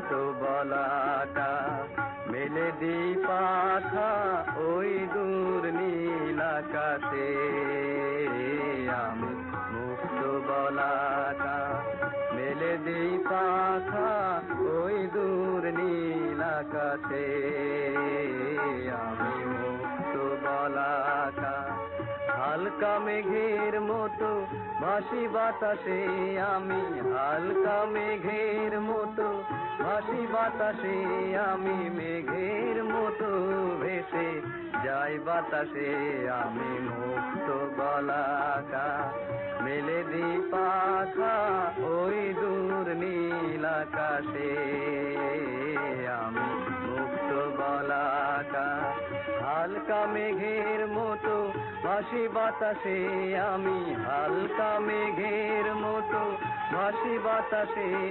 মুক্ত বলাকা মেলে দি পাখা ওই দূর নীল আকাশে। আমি মুক্ত বলাকা মেলে দি পাখা ওই দূর নীল আকাশে। আমি মুক্ত বলাকা হালকা মেঘের মতো ভাসি বাতাসে। আমি হালকা মেঘের মতো ভাসি বাতাসে। আমি মেঘের মতো ভেসে যাই বাতাসে। আমি মুক্ত বলাকা মেলে দি পাখা ওই দূর নীল আকাশে। আমি মুক্ত বলাকা হালকা মেঘের মতো ভাসি বাতাসে। আমি হালকা মেঘের মতো ভাসি বাতাসে।